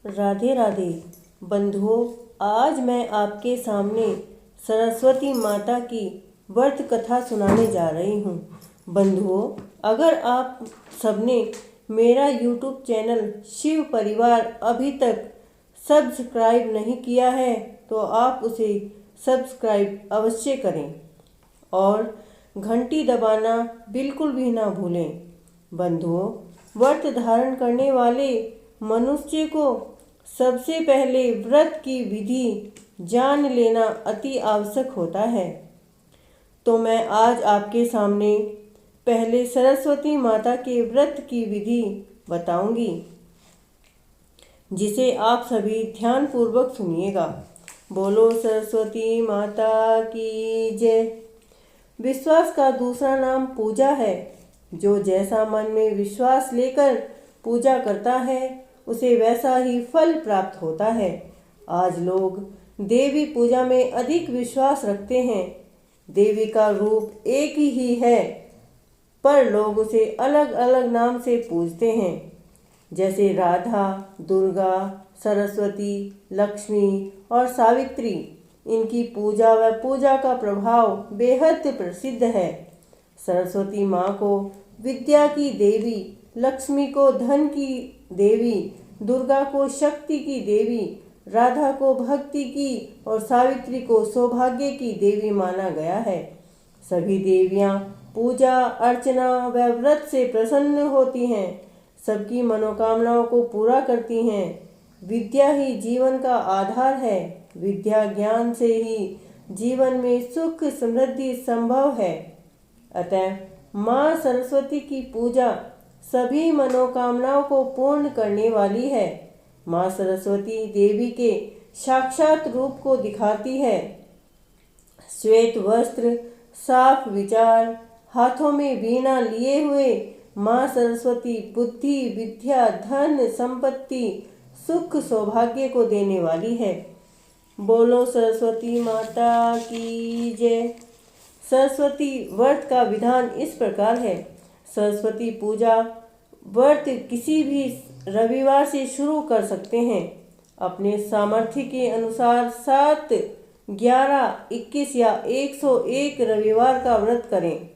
राधे राधे बंधुओं, आज मैं आपके सामने सरस्वती माता की व्रत कथा सुनाने जा रही हूँ। बंधुओं, अगर आप सबने मेरा YouTube चैनल शिव परिवार अभी तक सब्सक्राइब नहीं किया है तो आप उसे सब्सक्राइब अवश्य करें और घंटी दबाना बिल्कुल भी ना भूलें। बंधुओं, व्रत धारण करने वाले मनुष्य को सबसे पहले व्रत की विधि जान लेना अति आवश्यक होता है। तो मैं आज आपके सामने पहले सरस्वती माता के व्रत की विधि बताऊंगी, जिसे आप सभी ध्यानपूर्वक सुनिएगा। बोलो सरस्वती माता की जय। विश्वास का दूसरा नाम पूजा है। जो जैसा मन में विश्वास लेकर पूजा करता है उसे वैसा ही फल प्राप्त होता है। आज लोग देवी पूजा में अधिक विश्वास रखते हैं। देवी का रूप एक ही है, पर लोग उसे अलग अलग नाम से पूजते हैं, जैसे राधा, दुर्गा, सरस्वती, लक्ष्मी और सावित्री। इनकी पूजा व पूजा का प्रभाव बेहद प्रसिद्ध है। सरस्वती माँ को विद्या की देवी, लक्ष्मी को धन की देवी, दुर्गा को शक्ति की देवी, राधा को भक्ति की और सावित्री को सौभाग्य की देवी माना गया है। सभी देवियाँ पूजा अर्चना व व्रत से प्रसन्न होती हैं, सबकी मनोकामनाओं को पूरा करती हैं। विद्या ही जीवन का आधार है। विद्या ज्ञान से ही जीवन में सुख समृद्धि संभव है। अतः माँ सरस्वती की पूजा सभी मनोकामनाओं को पूर्ण करने वाली है। माँ सरस्वती देवी के साक्षात रूप को दिखाती है। श्वेत वस्त्र, साफ विचार, हाथों में वीणा लिए हुए माँ सरस्वती बुद्धि, विद्या, धन, संपत्ति, सुख, सौभाग्य को देने वाली है। बोलो सरस्वती माता की जय। सरस्वती व्रत का विधान इस प्रकार है। सरस्वती पूजा व्रत किसी भी रविवार से शुरू कर सकते हैं। अपने सामर्थ्य के अनुसार 7, 11, 21 या 101 रविवार का व्रत करें।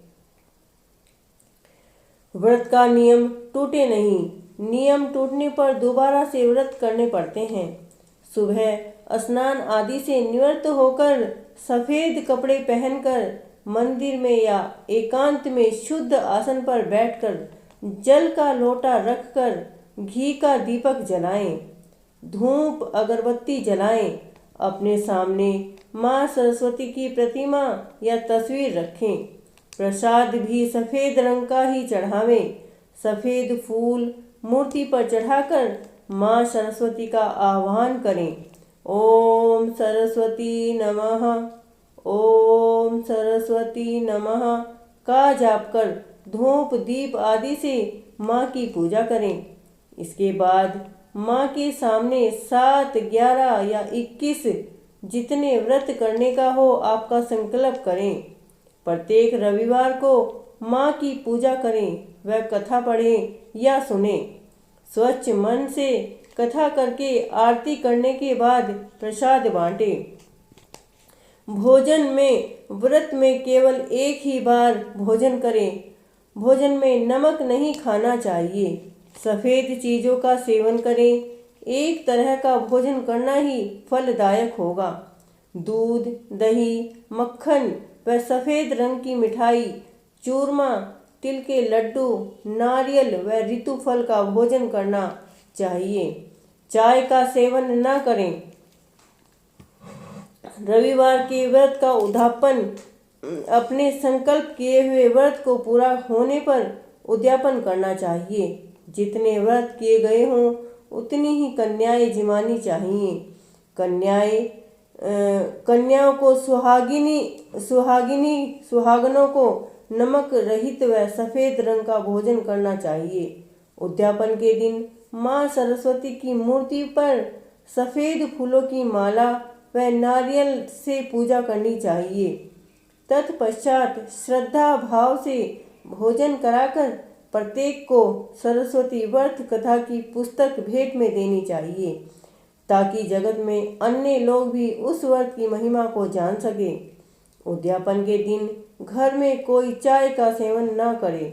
व्रत का नियम टूटे नहीं। नियम टूटने पर दोबारा से व्रत करने पड़ते हैं। सुबह स्नान आदि से निवृत्त होकर सफ़ेद कपड़े पहनकर मंदिर में या एकांत में शुद्ध आसन पर बैठकर जल का लोटा रखकर घी का दीपक जलाएं। धूप अगरबत्ती जलाएं। अपने सामने माँ सरस्वती की प्रतिमा या तस्वीर रखें। प्रसाद भी सफ़ेद रंग का ही चढ़ावें। सफ़ेद फूल मूर्ति पर चढ़ाकर माँ सरस्वती का आह्वान करें। ओम सरस्वती नमः, ओम सरस्वती नमः का जाप कर धूप दीप आदि से माँ की पूजा करें। इसके बाद माँ के सामने 7, 11 या 21 जितने व्रत करने का हो आपका संकल्प करें। प्रत्येक रविवार को माँ की पूजा करें व कथा पढ़ें या सुने। स्वच्छ मन से कथा करके आरती करने के बाद प्रसाद बांटें। भोजन में व्रत में केवल एक ही बार भोजन करें। भोजन में नमक नहीं खाना चाहिए। सफ़ेद चीज़ों का सेवन करें। एक तरह का भोजन करना ही फलदायक होगा। दूध, दही, मक्खन व सफ़ेद रंग की मिठाई, चूरमा, तिल के लड्डू, नारियल व ऋतु फल का भोजन करना चाहिए। चाय का सेवन न करें। रविवार के व्रत का उद्यापन अपने संकल्प किए हुए व्रत को पूरा होने पर उद्यापन करना चाहिए। जितने व्रत किए गए हों उतनी ही कन्याएं जिमानी चाहिए। कन्याओं को सुहागनों को नमक रहित व सफ़ेद रंग का भोजन करना चाहिए। उद्यापन के दिन माँ सरस्वती की मूर्ति पर सफ़ेद फूलों की माला व नारियल से पूजा करनी चाहिए। तत्पश्चात श्रद्धा भाव से भोजन कराकर प्रत्येक को सरस्वती व्रत कथा की पुस्तक भेंट में देनी चाहिए, ताकि जगत में अन्य लोग भी उस व्रत की महिमा को जान सके। उद्यापन के दिन घर में कोई चाय का सेवन न करे।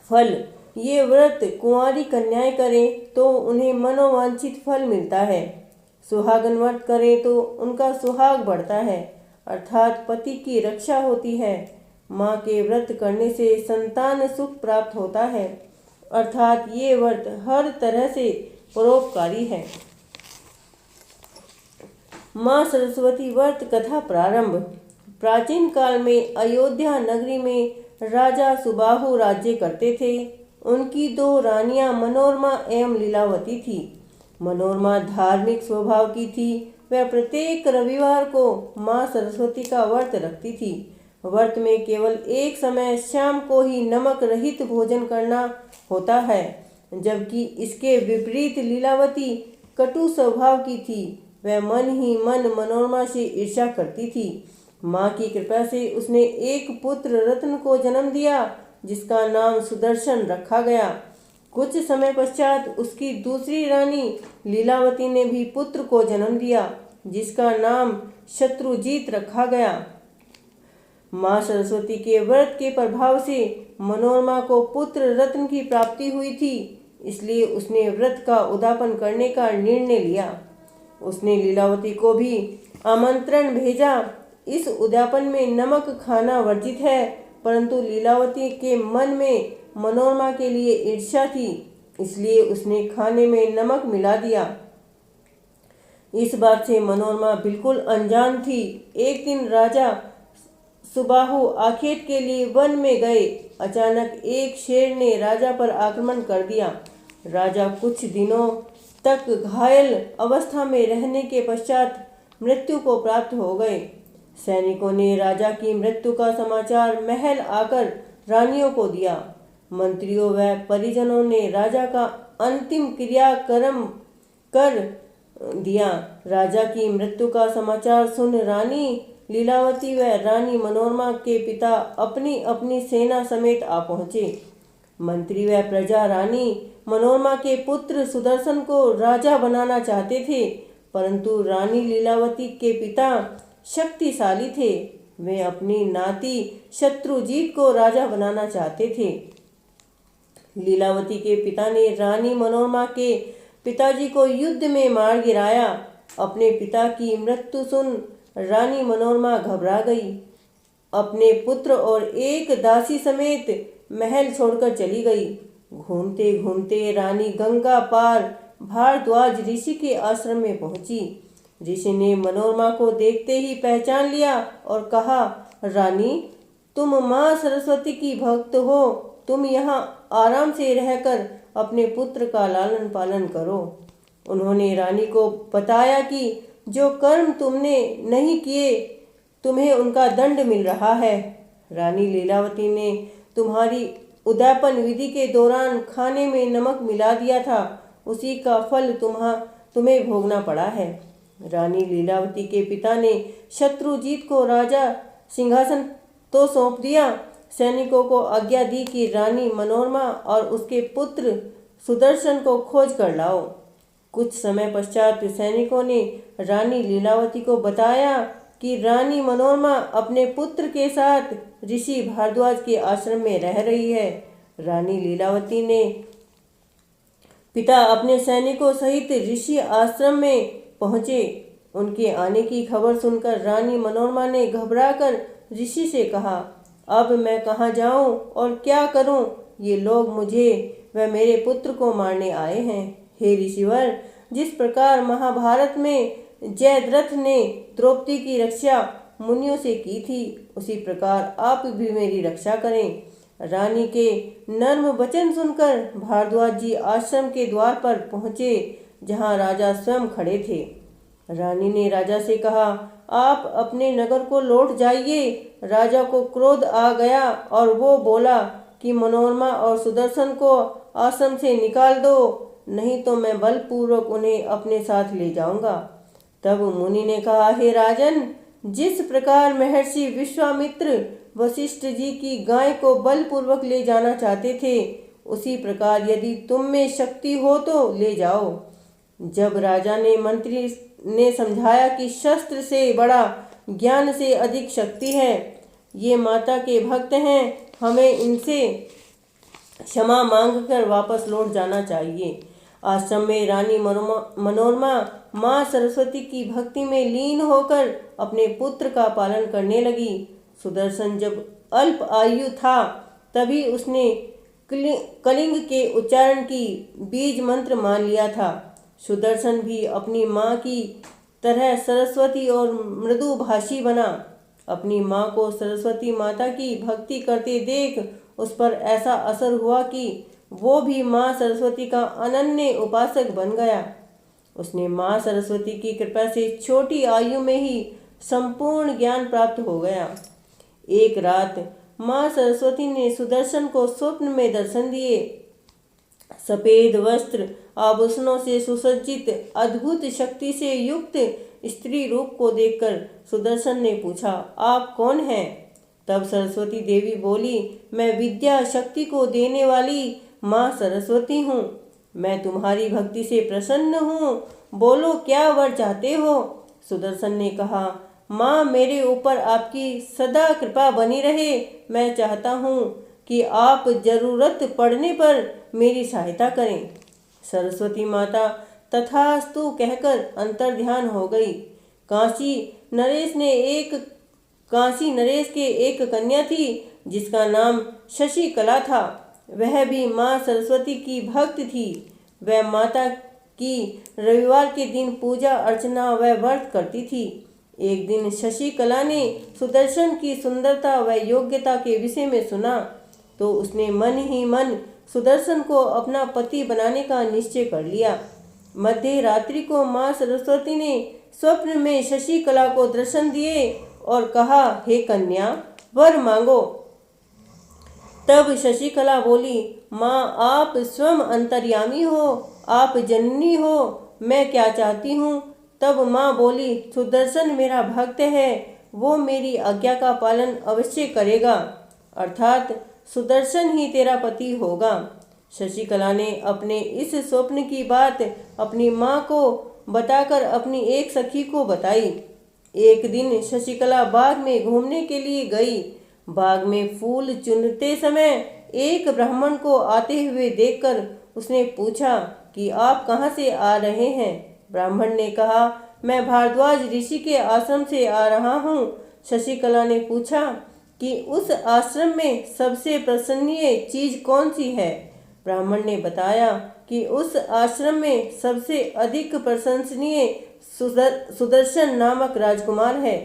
फल, ये व्रत कुंवारी कन्याएं करें तो उन्हें मनोवांछित फल मिलता है। सुहागन व्रत करें तो उनका सुहाग बढ़ता है, अर्थात पति की रक्षा होती है। माँ के व्रत करने से संतान सुख प्राप्त होता है, अर्थात ये व्रत हर तरह से परोपकारी है। माँ सरस्वती व्रत कथा प्रारंभ। प्राचीन काल में अयोध्या नगरी में राजा सुबाहु राज्य करते थे। उनकी दो रानियां मनोरमा एवं लीलावती थी। मनोरमा धार्मिक स्वभाव की थी। वह प्रत्येक रविवार को माँ सरस्वती का व्रत रखती थी। व्रत में केवल एक समय शाम को ही नमक रहित भोजन करना होता है, जबकि इसके विपरीत लीलावती कटु स्वभाव की थी। वह मन ही मन मनोरमा से ईर्ष्या करती थी। माँ की कृपा से उसने एक पुत्र रत्न को जन्म दिया, जिसका नाम सुदर्शन रखा गया। कुछ समय पश्चात उसकी दूसरी रानी लीलावती ने भी पुत्र को जन्म दिया, जिसका नाम शत्रुजीत रखा गया। माँ सरस्वती के व्रत के प्रभाव से मनोरमा को पुत्र रत्न की प्राप्ति हुई थी, इसलिए उसने व्रत का उद्यापन करने का निर्णय लिया। उसने लीलावती को भी आमंत्रण भेजा। इस उद्यापन में नमक खाना वर्जित है, परंतु लीलावती के मन में मनोरमा के लिए ईर्ष्या थी, इसलिए उसने खाने में नमक मिला दिया। इस बात से मनोरमा बिल्कुल अनजान थी। एक दिन राजा सुबाहु आखेट के लिए वन में गए। अचानक एक शेर ने राजा पर आक्रमण कर दिया। राजा कुछ दिनों तक घायल अवस्था में रहने के पश्चात मृत्यु को प्राप्त हो गए। सैनिकों ने राजा की मृत्यु का समाचार महल आकर रानियों को दिया। मंत्रियों व परिजनों ने राजा का अंतिम क्रियाक्रम कर दिया। राजा की मृत्यु का समाचार सुन रानी लीलावती व रानी मनोरमा के पिता अपनी अपनी सेना समेत आ पहुँचे। मंत्री व प्रजा रानी मनोरमा के पुत्र सुदर्शन को राजा बनाना चाहते थे, परंतु रानी लीलावती के पिता शक्तिशाली थे। वे अपनी नाती शत्रुजीत को राजा बनाना चाहते थे। लीलावती के पिता ने रानी मनोरमा के पिताजी को युद्ध में मार गिराया। अपने पिता की मृत्यु सुन रानी मनोरमा घबरा गई। अपने पुत्र और एक दासी समेत महल छोड़कर चली गई। घूमते घूमते रानी गंगा पार भारद्वाज ऋषि के आश्रम में पहुंची। ऋषि ने मनोरमा को देखते ही पहचान लिया और कहा, रानी, तुम माँ सरस्वती की भक्त हो। तुम यहाँ आराम से रहकर अपने पुत्र का लालन पालन करो। उन्होंने रानी को बताया कि जो कर्म तुमने नहीं किए, तुम्हें उनका दंड मिल रहा है। रानी लीलावती ने तुम्हारी उद्यापन विधि के दौरान खाने में नमक मिला दिया था, उसी का फल तुम्हें भोगना पड़ा है। रानी लीलावती के पिता ने शत्रुजीत को राजा सिंहासन तो सौंप दिया। सैनिकों को आज्ञा दी कि रानी मनोरमा और उसके पुत्र सुदर्शन को खोज कर लाओ। कुछ समय पश्चात सैनिकों ने रानी लीलावती को बताया कि रानी मनोरमा अपने पुत्र के साथ ऋषि भारद्वाज के आश्रम में रह रही है। रानी लीलावती ने पिता अपने सैनिकों सहित ऋषि आश्रम में पहुँचे। उनके आने की खबर सुनकर रानी मनोरमा ने घबराकर ऋषि से कहा, अब मैं कहाँ जाऊँ और क्या करूँ? ये लोग मुझे व मेरे पुत्र को मारने आए हैं। हे ऋषिवर, जिस प्रकार महाभारत में जयद्रथ ने द्रौपदी की रक्षा मुनियों से की थी, उसी प्रकार आप भी मेरी रक्षा करें। रानी के नर्म वचन सुनकर भारद्वाज जी आश्रम के द्वार पर पहुँचे, जहाँ राजा स्वयं खड़े थे। रानी ने राजा से कहा, आप अपने नगर को लौट जाइए। राजा को क्रोध आ गया और वो बोला कि मनोरमा और सुदर्शन को आश्रम से निकाल दो, नहीं तो मैं बलपूर्वक उन्हें अपने साथ ले जाऊंगा। तब मुनि ने कहा, हे राजन, जिस प्रकार महर्षि विश्वामित्र वशिष्ठ जी की गाय को बलपूर्वक ले जाना चाहते थे, उसी प्रकार यदि तुम में शक्ति हो तो ले जाओ। जब राजा ने मंत्री ने समझाया कि शस्त्र से बड़ा ज्ञान से अधिक शक्ति है, ये माता के भक्त हैं, हमें इनसे क्षमा मांगकर वापस लौट जाना चाहिए। आश्रम में रानी मनोरमा माँ सरस्वती की भक्ति में लीन होकर अपने पुत्र का पालन करने लगी। सुदर्शन जब अल्प आयु था तभी उसने कलिंग के उच्चारण की बीज मंत्र मान लिया था। सुदर्शन भी अपनी माँ की तरह सरस्वती और मृदुभाषी बना। अपनी माँ को सरस्वती माता की भक्ति करते देख उस पर ऐसा असर हुआ कि वो भी माँ सरस्वती का अनन्य उपासक बन गया। उसने माँ सरस्वती की कृपा से छोटी आयु में ही संपूर्ण ज्ञान प्राप्त हो गया। एक रात माँ सरस्वती ने सुदर्शन को स्वप्न में दर्शन दिए। सफेद वस्त्र आभूषणों से सुसज्जित अद्भुत शक्ति से युक्त स्त्री रूप को देखकर सुदर्शन ने पूछा, आप कौन हैं? तब सरस्वती देवी बोली, मैं विद्या शक्ति को देने वाली माँ सरस्वती हूँ। मैं तुम्हारी भक्ति से प्रसन्न हूँ, बोलो क्या वर चाहते हो? सुदर्शन ने कहा, माँ मेरे ऊपर आपकी सदा कृपा बनी रहे। मैं चाहता हूँ कि आप जरूरत पड़ने पर मेरी सहायता करें। सरस्वती माता तथास्तु कहकर अंतर्ध्यान हो गई। काशी नरेश के एक कन्या थी जिसका नाम शशिकला था। वह भी माँ सरस्वती की भक्त थी। वह माता की रविवार के दिन पूजा अर्चना व व्रत करती थी। एक दिन शशिकला ने सुदर्शन की सुंदरता व योग्यता के विषय में सुना तो उसने मन ही मन सुदर्शन को अपना पति बनाने का निश्चय कर लिया। मध्य रात्रि को माँ सरस्वती ने स्वप्न में शशिकला को दर्शन दिए और कहा, हे कन्या, वर मांगो। तब शशिकला बोली, माँ आप स्वयं अंतर्यामी हो, आप जननी हो, मैं क्या चाहती हूँ? तब माँ बोली, सुदर्शन मेरा भक्त है, वो मेरी आज्ञा का पालन अवश्य करेगा, अर्थात सुदर्शन ही तेरा पति होगा। शशिकला ने अपने इस स्वप्न की बात अपनी माँ को बताकर अपनी एक सखी को बताई। एक दिन शशिकला बाग में घूमने के लिए गई। बाग में फूल चुनते समय एक ब्राह्मण को आते हुए देखकर उसने पूछा कि आप कहाँ से आ रहे हैं? ब्राह्मण ने कहा, मैं भारद्वाज ऋषि के आश्रम से आ रहा हूँ। शशिकला ने पूछा कि उस आश्रम में सबसे प्रसन्नीय चीज कौन सी है? ब्राह्मण ने बताया कि उस आश्रम में सबसे अधिक प्रशंसनीय सुदर्शन नामक राजकुमार है।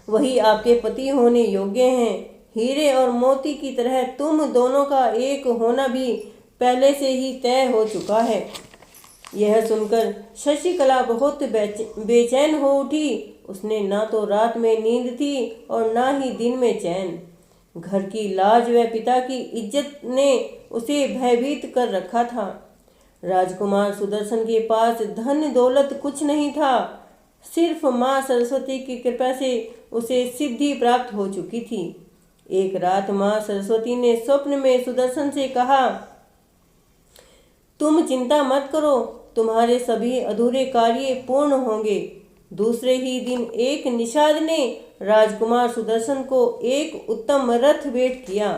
वही आपके पति होने योग्य हैं। हीरे और मोती की तरह तुम दोनों का एक होना भी पहले से ही तय हो चुका है। यह सुनकर शशिकला बहुत बेचैन हो उठी। उसने ना तो रात में नींद थी और ना ही दिन में चैन। घर की लाज व पिता की इज्जत ने उसे भयभीत कर रखा था। राजकुमार सुदर्शन के पास धन दौलत कुछ नहीं था। सिर्फ माँ सरस्वती की कृपा से उसे सिद्धि प्राप्त हो चुकी थी। एक रात माँ सरस्वती ने स्वप्न में सुदर्शन से कहा, तुम चिंता मत करो, तुम्हारे सभी अधूरे कार्य पूर्ण होंगे। दूसरे ही दिन एक निषाद ने राजकुमार सुदर्शन को एक उत्तम रथ भेंट किया।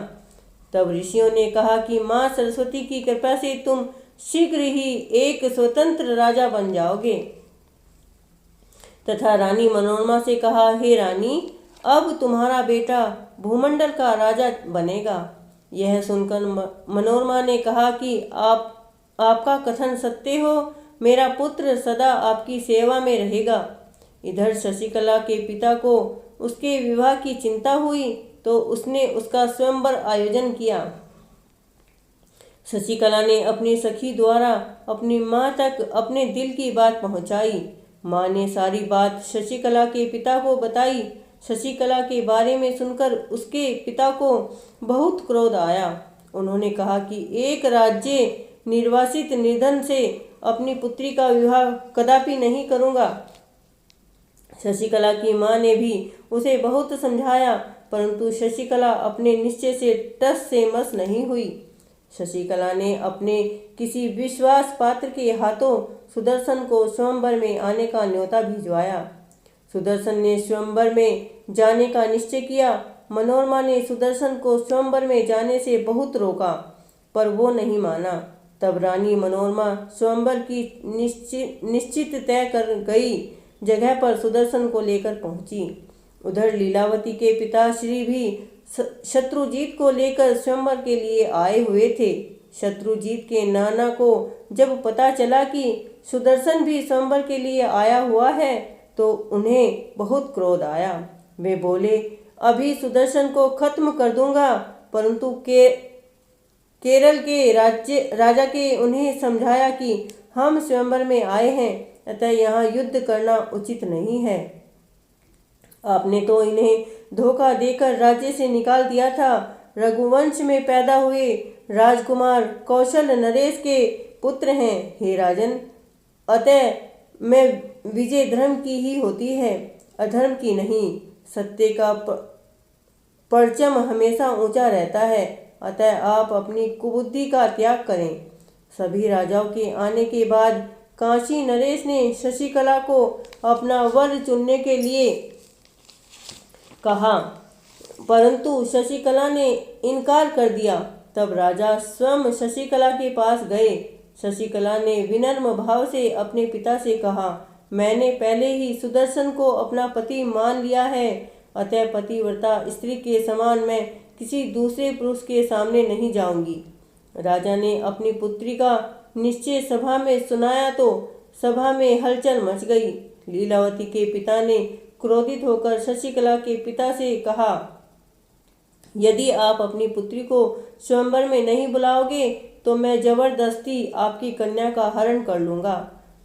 तब ऋषियों ने कहा कि माँ सरस्वती की कृपा से तुम शीघ्र ही एक स्वतंत्र राजा बन जाओगे। तथा रानी मनोरमा से कहा, हे रानी, अब तुम्हारा बेटा भूमंडल का राजा बनेगा। यह सुनकर मनोरमा ने कहा कि आपका कथन सत्य हो, मेरा पुत्र सदा आपकी सेवा में रहेगा। इधर शशिकला के पिता को उसके विवाह की चिंता हुई तो उसने उसका स्वयंवर आयोजन किया। शशिकला ने अपनी सखी द्वारा अपनी माँ तक अपने दिल की बात पहुँचाई। माँ ने सारी बात शशिकला के पिता को बताई। शशिकला के बारे में सुनकर उसके पिता को बहुत क्रोध आया। उन्होंने कहा कि एक राज्य निर्वासित निर्धन से अपनी पुत्री का विवाह कदापि नहीं करूँगा। शशिकला की माँ ने भी उसे बहुत समझाया परंतु शशिकला अपने निश्चय से टस से मस नहीं हुई। शशिकला ने अपने किसी विश्वास पात्र के हाथों सुदर्शन को स्वयंवर में आने का न्योता भिजवाया। सुदर्शन ने स्वयंवर में जाने का निश्चय किया। मनोरमा ने सुदर्शन को स्वयंवर में जाने से बहुत रोका, पर वो नहीं माना। तब रानी मनोरमा स्वयंवर की निश्चित तय कर गई जगह पर सुदर्शन को लेकर पहुंची। उधर लीलावती के पिता श्री भी शत्रुजीत को लेकर स्वयंवर के लिए आए हुए थे। शत्रुजीत के नाना को जब पता चला कि सुदर्शन भी स्वयंवर के लिए आया हुआ है तो उन्हें बहुत क्रोध आया। वे बोले, अभी सुदर्शन को खत्म कर दूंगा, परंतु केरल के राजा के उन्हें समझाया कि हम स्वयंवर में आए हैं, अतः यहाँ युद्ध करना उचित नहीं है। आपने तो इन्हें धोखा देकर राज्य से निकाल दिया था। रघुवंश में पैदा हुए राजकुमार कौशल नरेश के पुत्र हैं हे राजन, अतः मैं विजय धर्म की ही होती है, अधर्म की नहीं। सत्य का परचम हमेशा ऊंचा रहता है, अतः आप अपनी कुबुद्धि का त्याग करें। सभी राजाओं के आने के बाद काशी नरेश ने शशिकला को अपना वर चुनने के लिए कहा, परंतु शशिकला ने इनकार कर दिया। तब राजा स्वयं शशिकला के पास गए। शशिकला ने विनम्र भाव से अपने पिता से कहा, मैंने पहले ही सुदर्शन को अपना पति मान लिया है, अतः पतिव्रता स्त्री के समान मैं किसी दूसरे पुरुष के सामने नहीं जाऊंगी। राजा ने अपनी पुत्री का निश्चय सभा में सुनाया तो सभा में हलचल मच गई। लीलावती के पिता ने क्रोधित होकर शशिकला के पिता से कहा, यदि आप अपनी पुत्री को स्वयंवर में नहीं बुलाओगे तो मैं जबरदस्ती आपकी कन्या का हरण कर लूंगा।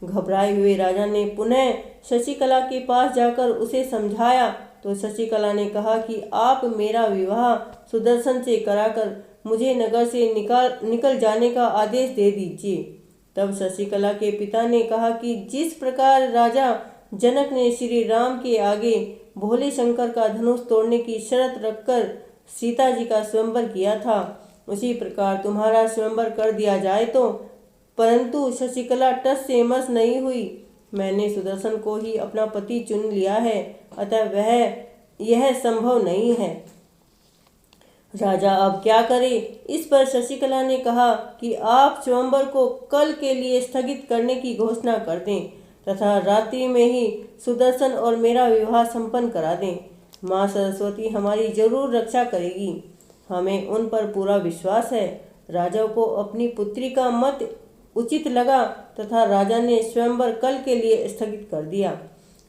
घबराए हुए राजा ने पुनः शशिकला के पास जाकर उसे समझाया तो शशिकला ने कहा कि आप मेरा विवाह सुदर्शन से कराकर मुझे नगर से निकल जाने का आदेश दे दीजिए। तब शशिकला के पिता ने कहा कि जिस प्रकार राजा जनक ने श्री राम के आगे भोले शंकर का धनुष तोड़ने की शर्त रखकर सीता जी का स्वयंवर किया था, उसी प्रकार तुम्हारा स्वयंवर कर दिया जाए तो। परंतु शशिकला टस से मस नहीं हुई। मैंने सुदर्शन को ही अपना पति चुन लिया है, अतः यह संभव नहीं है। राजा अब क्या करे? इस पर शशिकला ने कहा कि आप स्वयंवर को कल के लिए स्थगित करने की घोषणा कर दें तथा रात्रि में ही सुदर्शन और मेरा विवाह संपन्न करा दें। माँ सरस्वती हमारी जरूर रक्षा करेगी, हमें उन पर पूरा विश्वास है। राजा को अपनी पुत्री का मत उचित लगा तथा राजा ने स्वयंवर कल के लिए स्थगित कर दिया।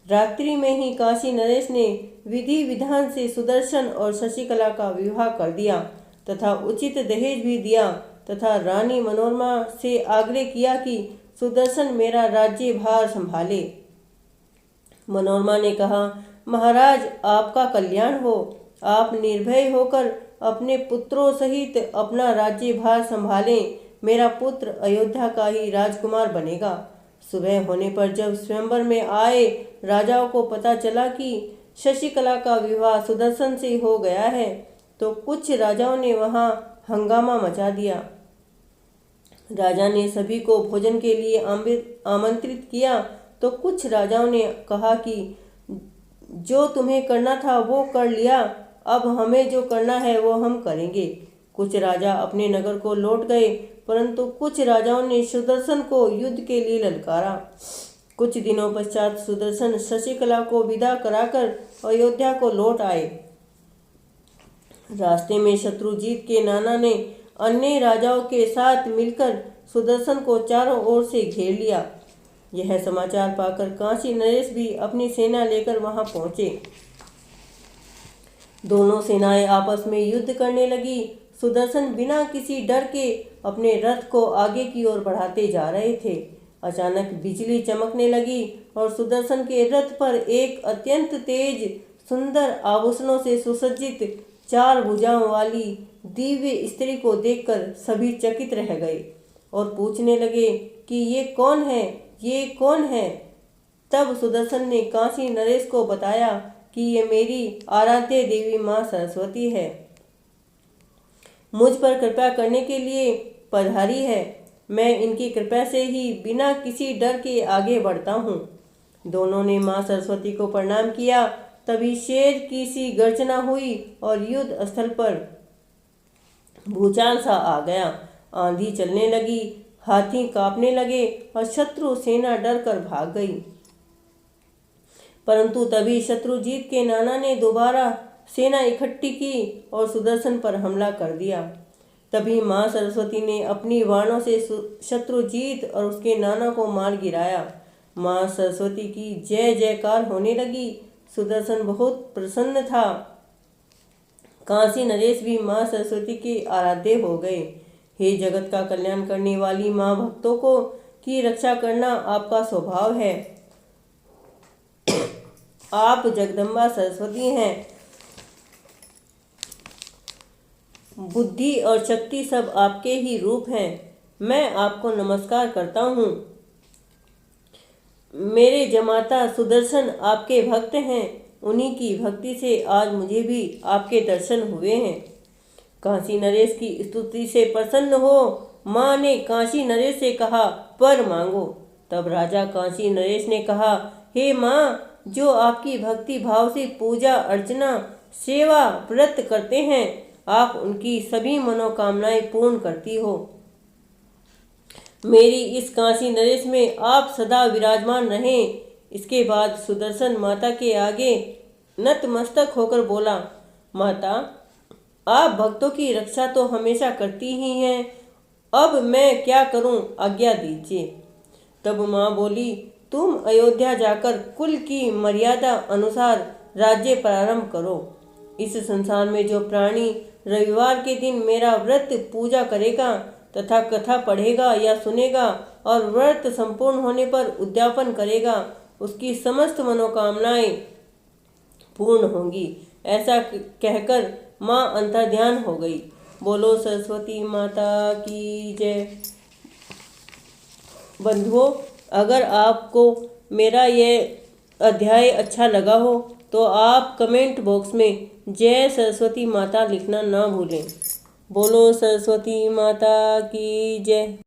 रात्रि में ही काशी नरेश ने विधि विधान से सुदर्शन और शशिकला का विवाह कर दिया तथा उचित दहेज भी दिया तथा रानी मनोरमा से आग्रह किया कि सुदर्शन मेरा राज्य भार संभाले। मनोरमा ने कहा, महाराज आपका कल्याण हो, आप निर्भय होकर अपने पुत्रों सहित अपना राज्य भार संभालें, मेरा पुत्र अयोध्या का ही राजकुमार बनेगा। सुबह होने पर जब स्वयंवर में आए राजाओं को पता चला कि शशिकला का विवाह सुदर्शन से हो गया है तो कुछ राजाओं ने वहां हंगामा मचा दिया। राजा ने सभी को भोजन के लिए आमंत्रित किया तो कुछ राजाओं ने कहा कि जो तुम्हें करना था वो कर लिया, अब हमें जो करना है वो हम करेंगे। कुछ राजा अपने नगर को लौट गए, परंतु कुछ राजाओं ने सुदर्शन को युद्ध के लिए ललकारा। कुछ दिनों पश्चात सुदर्शन शशिकला को विदा कराकर अयोध्या को लौट आए। रास्ते में शत्रुजीत के नाना ने अन्य राजाओं के साथ मिलकर सुदर्शन को चारों ओर से घेर लिया। यह समाचार पाकर काशी नरेश भी अपनी सेना लेकर वहां पहुंचे। दोनों सेनाएं आपस में युद्ध करने लगी। सुदर्शन बिना किसी डर के अपने रथ को आगे की ओर बढ़ाते जा रहे थे। अचानक बिजली चमकने लगी और सुदर्शन के रथ पर एक अत्यंत तेज सुंदर आभूषणों से सुसज्जित 4 भुजाओं वाली दिव्य स्त्री को देखकर सभी चकित रह गए और पूछने लगे कि ये कौन है, ये कौन है। तब सुदर्शन ने काशी नरेश को बताया कि ये मेरी आराध्य देवी माँ सरस्वती है, मुझ पर कृपा करने के लिए पधारी है। मैं इनकी कृपा से ही बिना किसी डर के आगे बढ़ता हूँ। दोनों ने माँ सरस्वती को प्रणाम किया। तभी शेर की सी गर्जना हुई और युद्ध स्थल पर भूचाल सा आ गया। आंधी चलने लगी, हाथी कांपने लगे और शत्रु सेना डर कर भाग गई। परंतु तभी शत्रुजीत के नाना ने दोबारा सेना इकट्ठी की और सुदर्शन पर हमला कर दिया। तभी माँ सरस्वती ने अपनी बाणों से शत्रुजीत और उसके नाना को मार गिराया। माँ सरस्वती की जय जयकार होने लगी। सुदर्शन बहुत प्रसन्न था। काशी नरेश भी माँ सरस्वती के आराध्य हो गए। हे जगत का कल्याण करने वाली माँ, भक्तों को की रक्षा करना आपका स्वभाव है। आप जगदम्बा सरस्वती हैं। बुद्धि और शक्ति सब आपके ही रूप हैं। मैं आपको नमस्कार करता हूँ। मेरे जमाता सुदर्शन आपके भक्त हैं। उन्हीं की भक्ति से आज मुझे भी आपके दर्शन हुए हैं। काशी नरेश की स्तुति से प्रसन्न हो माँ ने काशी नरेश से कहा, वर मांगो। तब राजा काशी नरेश ने कहा, हे माँ, जो आपकी भक्ति भाव से पूजा अर्चना सेवा व्रत करते हैं, आप उनकी सभी मनोकामनाएं पूर्ण करती हो। मेरी इस काशी नरेश में आप सदा विराजमान रहें। इसके बाद सुदर्शन माता के आगे नतमस्तक होकर बोला, माता, आप भक्तों की रक्षा तो हमेशा करती ही हैं। अब मैं क्या करूं, आज्ञा दीजिए। तब माँ बोली, तुम अयोध्या जाकर कुल की मर्यादा अनुसार राज्य प्रारंभ करो। इस संसार में जो प्राणी रविवार के दिन मेरा व्रत पूजा करेगा तथा कथा पढ़ेगा या सुनेगा और व्रत संपूर्ण होने पर उद्यापन करेगा, उसकी समस्त मनोकामनाएं पूर्ण होंगी। ऐसा कहकर माँ अंतर्ध्यान हो गई। बोलो सरस्वती माता की जय। बंधुओं, अगर आपको मेरा यह अध्याय अच्छा लगा हो तो आप कमेंट बॉक्स में जय सरस्वती माता लिखना ना भूलें। बोलो सरस्वती माता की जय।